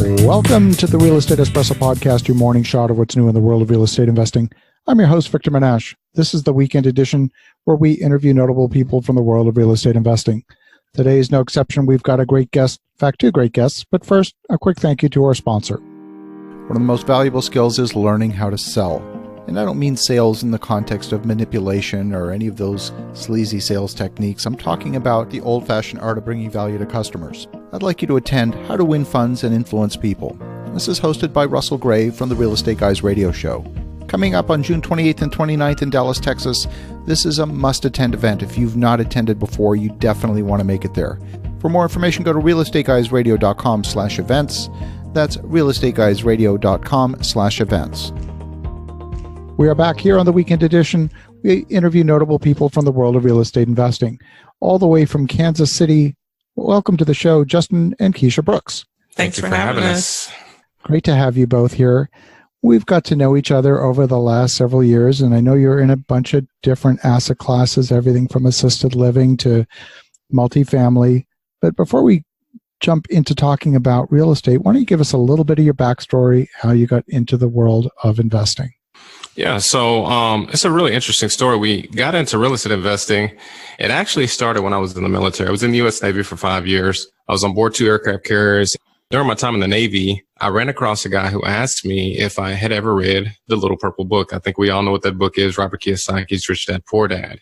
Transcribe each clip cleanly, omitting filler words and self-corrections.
Welcome to the Real Estate Espresso Podcast, your morning shot of what's new in the world of real estate investing. I'm your host, Victor Menashe. This is the weekend edition where we interview notable people from the world of real estate investing. Today is no exception. We've got a great guest, in fact, two great guests. But first, a quick thank you to our sponsor. One of the most valuable skills is learning how to sell. And I don't mean sales in the context of manipulation or any of those sleazy sales techniques. I'm talking about the old-fashioned art of bringing value to customers. I'd like you to attend How to Win Funds and Influence People. This is hosted by Russell Gray from the Real Estate Guys radio show. Coming up on June 28th and 29th in Dallas, Texas, this is a must-attend event. If you've not attended before, you definitely want to make it there. For more information, go to realestateguysradio.com/events. That's realestateguysradio.com/events. We are back here on the weekend edition. We interview notable people from the world of real estate investing, all the way from Kansas City. Welcome to the show, Justin and Keisha Brooks. Thanks for having us. Great to have you both here. We've got to know each other over the last several years, and I know you're in a bunch of different asset classes, everything from assisted living to multifamily. But before we jump into talking about real estate, why don't you give us a little bit of your backstory, how you got into the world of investing? Yeah, so it's a really interesting story. We got into real estate investing. It actually started when I was in the military. I was in the U.S. Navy for 5 years. I was on board 2 aircraft carriers. During my time in the Navy, I ran across a guy who asked me if I had ever read The Little Purple Book. I think we all know what that book is, Robert Kiyosaki's Rich Dad, Poor Dad.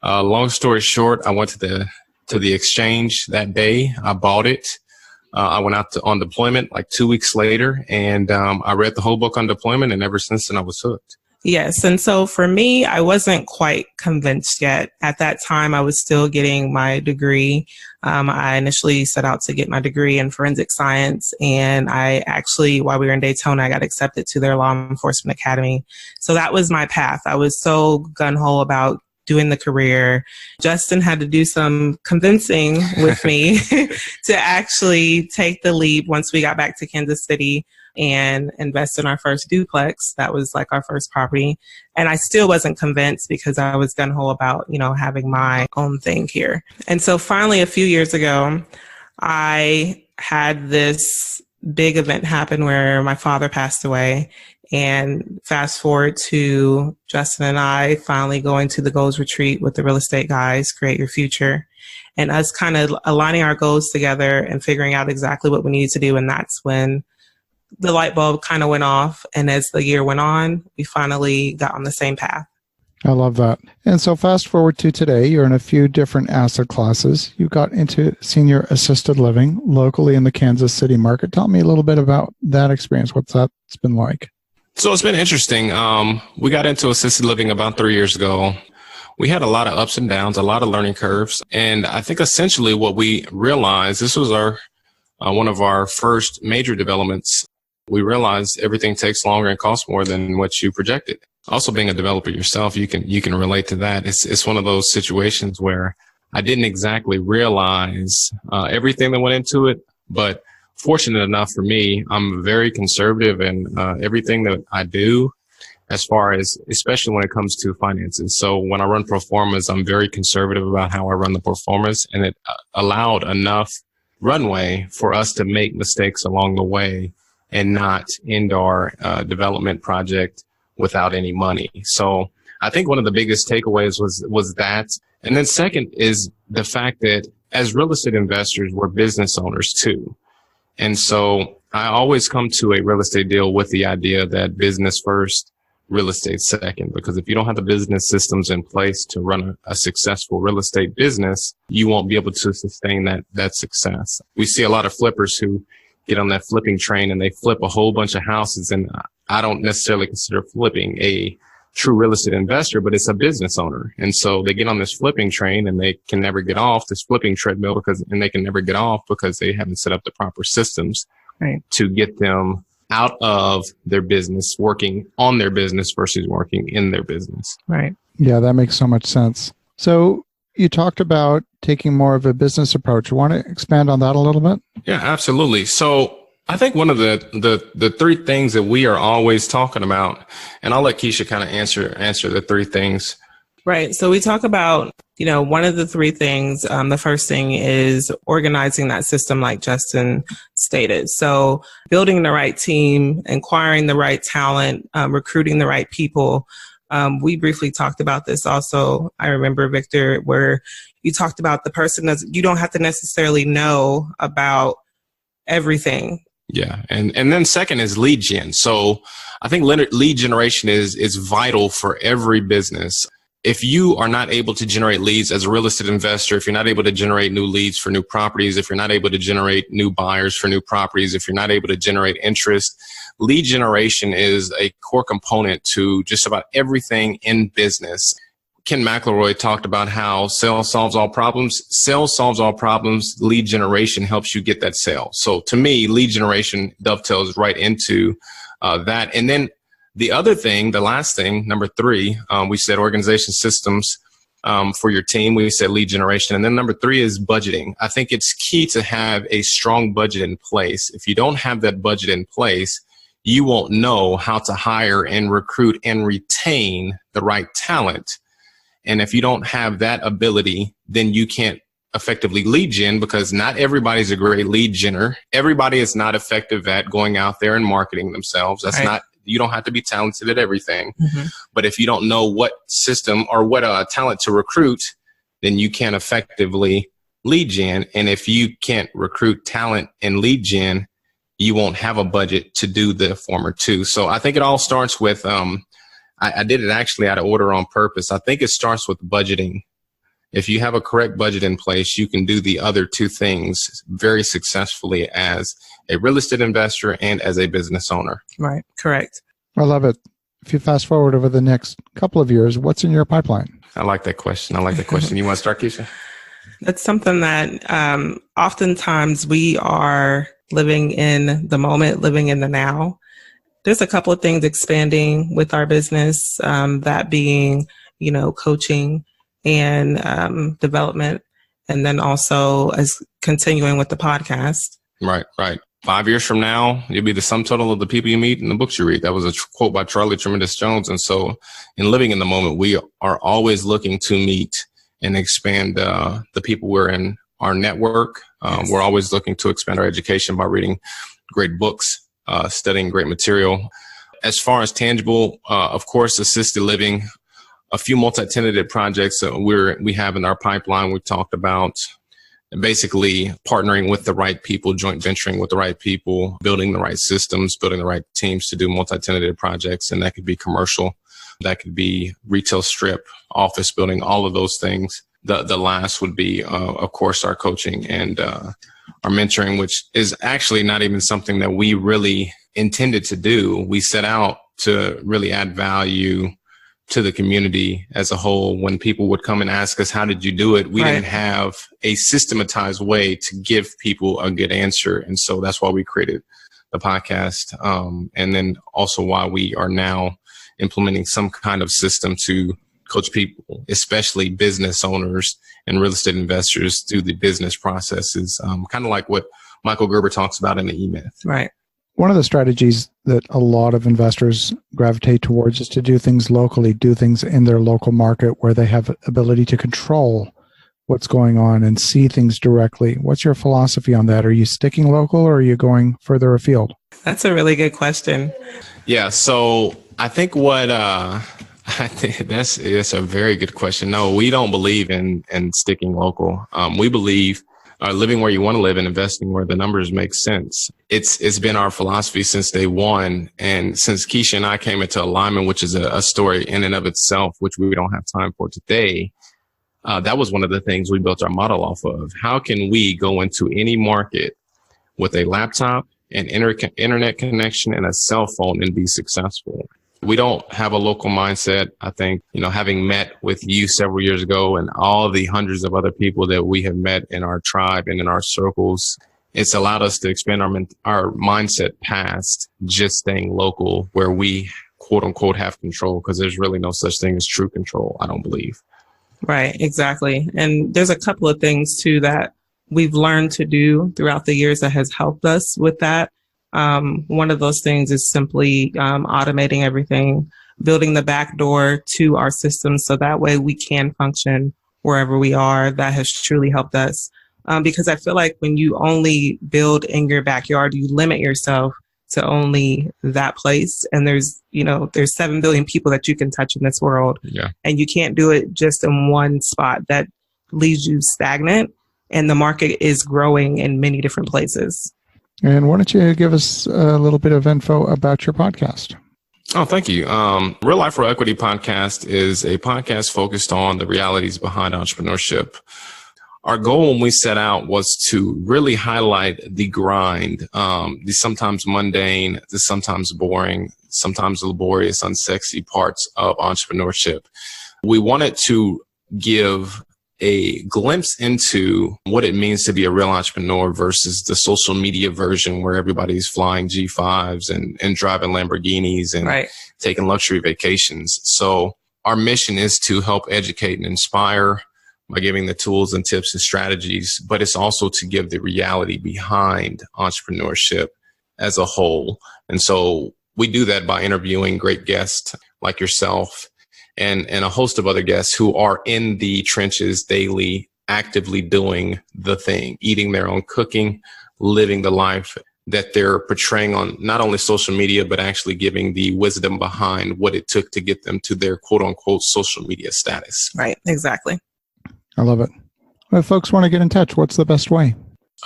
Long story short, I went to the exchange that day. I bought it. I went out on deployment like 2 weeks later, and I read the whole book on deployment, and ever since then I was hooked. Yes. And so for me, I wasn't quite convinced yet. At that time, I was still getting my degree. I initially set out to get my degree in forensic science. And I actually, while we were in Daytona, I got accepted to their law enforcement academy. So that was my path. I was so gung-ho about doing the career. Justin had to do some convincing with me to actually take the leap once we got back to Kansas City and invest in our first duplex. That was like our first property. And I still wasn't convinced because I was gung-ho about, having my own thing here. And so finally, a few years ago, I had this big event happen where my father passed away. And fast forward to Justin and I finally going to the goals retreat with the real estate guys, Create Your Future, and us kind of aligning our goals together and figuring out exactly what we needed to do. And that's when the light bulb kind of went off. And as the year went on, we finally got on the same path. I love that. And so fast forward to today, you're in a few different asset classes. You got into senior assisted living locally in the Kansas City market. Tell me a little bit about that experience. What's that's been like? So it's been interesting. We got into assisted living about 3 years ago. We had a lot of ups and downs, a lot of learning curves. And I think essentially what we realized, this was one of our first major developments. We realized everything takes longer and costs more than what you projected. Also, being a developer yourself, you can relate to that. It's one of those situations where I didn't exactly realize everything that went into it, but fortunate enough for me, I'm very conservative in everything that I do, as far as, especially when it comes to finances. So when I run pro formas, I'm very conservative about how I run the pro formas, and it allowed enough runway for us to make mistakes along the way and not end our development project without any money. So I think one of the biggest takeaways was that. And then second is the fact that as real estate investors, we're business owners too. And so I always come to a real estate deal with the idea that business first, real estate second, because if you don't have the business systems in place to run a successful real estate business, you won't be able to sustain that success. We see a lot of flippers who get on that flipping train and they flip a whole bunch of houses. And I don't necessarily consider flipping a true real estate investor, but it's a business owner. And so they get on this flipping train and they can never get off this flipping treadmill and they can never get off because they haven't set up the proper systems to get them out of their business, working on their business versus working in their business. Right. Yeah, that makes so much sense. So you talked about taking more of a business approach. You want to expand on that a little bit? Yeah, absolutely. So I think one of the 3 things that we are always talking about, and I'll let Keisha kind of answer the 3 things. Right. So we talk about One of the three things, the first thing is organizing that system like Justin stated. So building the right team, acquiring the right talent, recruiting the right people. We briefly talked about this also. I remember, Victor, where you talked about the person that you don't have to necessarily know about everything. Yeah. And then second is lead gen. So I think lead generation is vital for every business. If you are not able to generate leads as a real estate investor, if you're not able to generate new leads for new properties, if you're not able to generate new buyers for new properties, if you're not able to generate interest, lead generation is a core component to just about everything in business. Ken McElroy talked about how sales solves all problems. Sales solves all problems. Lead generation helps you get that sale. So to me, lead generation dovetails right into that. And then the other thing, the last thing, number three, we said organization systems for your team. We said lead generation. And then number three is budgeting. I think it's key to have a strong budget in place. If you don't have that budget in place, you won't know how to hire and recruit and retain the right talent. And if you don't have that ability, then you can't effectively lead gen, because not everybody's a great lead genner. Everybody is not effective at going out there and marketing themselves. That's right. You don't have to be talented at everything. Mm-hmm. But if you don't know what system or what talent to recruit, then you can't effectively lead gen. And if you can't recruit talent and lead gen, you won't have a budget to do the former two. So I think it all starts with, I did it actually out of order on purpose. I think it starts with budgeting. If you have a correct budget in place, you can do the other two things very successfully as a real estate investor and as a business owner. Right. Correct. I love it. If you fast forward over the next couple of years, what's in your pipeline? I like that question. You want to start, Keisha? That's something that oftentimes we are living in the moment, living in the now. There's a couple of things expanding with our business, that being, coaching and development, and then also as continuing with the podcast. Right. 5 years from now, you'll be the sum total of the people you meet and the books you read. That was a quote by Charlie Tremendous Jones. And so in living in the moment, we are always looking to meet and expand the people we're in our network. Yes. We're always looking to expand our education by reading great books, studying great material. As far as tangible, of course, assisted living, a few multi-tenanted projects that we have in our pipeline. We talked about basically partnering with the right people, joint venturing with the right people, building the right systems, building the right teams to do multi-tenanted projects. And that could be commercial, that could be retail strip, office building, all of those things. The last would be, of course, our coaching and our mentoring, which is actually not even something that we really intended to do. We set out to really add value to the community as a whole. When people would come and ask us, how did you do it? We didn't have a systematized way to give people a good answer. And so that's why we created the podcast. And then also why we are now implementing some kind of system to coach people, especially business owners and real estate investors, through the business processes, kind of like what Michael Gerber talks about in the E-Myth. Right. One of the strategies that a lot of investors gravitate towards is to do things locally, do things in their local market where they have ability to control what's going on and see things directly. What's your philosophy on that? Are you sticking local or are you going further afield? That's a really good question. Yeah. So I think that's a very good question. No, we don't believe in sticking local. We believe living where you want to live and investing where the numbers make sense. It's been our philosophy since day one. And since Keisha and I came into alignment, which is a story in and of itself, which we don't have time for today, that was one of the things we built our model off of. How can we go into any market with a laptop, an internet connection, and a cell phone and be successful? We don't have a local mindset. I think, having met with you several years ago and all the hundreds of other people that we have met in our tribe and in our circles, it's allowed us to expand our mindset past just staying local, where we quote unquote have control, because there's really no such thing as true control, I don't believe. Right, exactly. And there's a couple of things too that we've learned to do throughout the years that has helped us with that. One of those things is simply automating everything, building the back door to our systems so that way we can function wherever we are. That has truly helped us. Because I feel like when you only build in your backyard, you limit yourself to only that place. And there's 7 billion people that you can touch in this world. Yeah. And you can't do it just in one spot. That leaves you stagnant. And the market is growing in many different places. And why don't you give us a little bit of info about your podcast? Oh, thank you. Real Life Real Equity podcast is a podcast focused on the realities behind entrepreneurship. Our goal when we set out was to really highlight the grind, the sometimes mundane, the sometimes boring, sometimes laborious, unsexy parts of entrepreneurship. We wanted to give a glimpse into what it means to be a real entrepreneur versus the social media version where everybody's flying G5s and driving Lamborghinis and taking luxury vacations. So our mission is to help educate and inspire by giving the tools and tips and strategies, but it's also to give the reality behind entrepreneurship as a whole. And so we do that by interviewing great guests like yourself and a host of other guests who are in the trenches daily, actively doing the thing, eating their own cooking, living the life that they're portraying on not only social media, but actually giving the wisdom behind what it took to get them to their quote unquote social media status. Right, exactly. I love it. Well, if folks want to get in touch, what's the best way?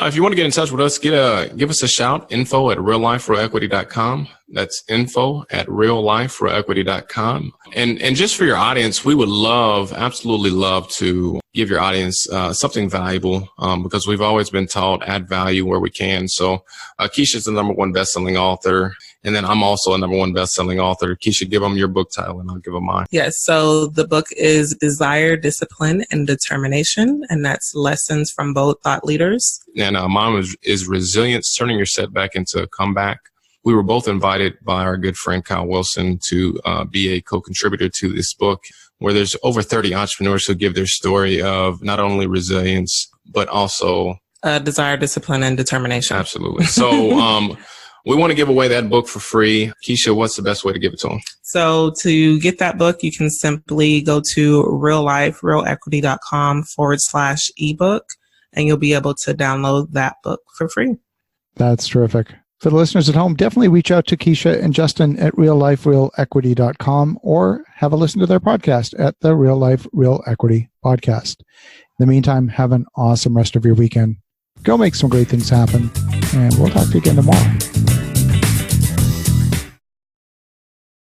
If you want to get in touch with us, give us a shout, info@realliferealequity.com. That's info@realliferealequity.com. And just for your audience, we would absolutely love to give your audience something valuable because we've always been taught add value where we can. So Keisha's the #1 best-selling author. And then I'm also a #1 best-selling author. Keisha, give them your book title and I'll give them mine. Yes. So the book is Desire, Discipline, and Determination. And that's lessons from both thought leaders. And mine is Resilience, Turning Your Setback into a Comeback. We were both invited by our good friend Kyle Wilson to be a co-contributor to this book, where there's over 30 entrepreneurs who give their story of not only resilience, but also desire, discipline, and determination. Absolutely. So we want to give away that book for free. Keisha, what's the best way to give it to them? So to get that book, you can simply go to realliferealequity.com/ebook, and you'll be able to download that book for free. That's terrific. For the listeners at home, definitely reach out to Keisha and Justin at realliferealequity.com or have a listen to their podcast at the Real Life Real Equity podcast. In the meantime, have an awesome rest of your weekend. Go make some great things happen, and we'll talk to you again tomorrow.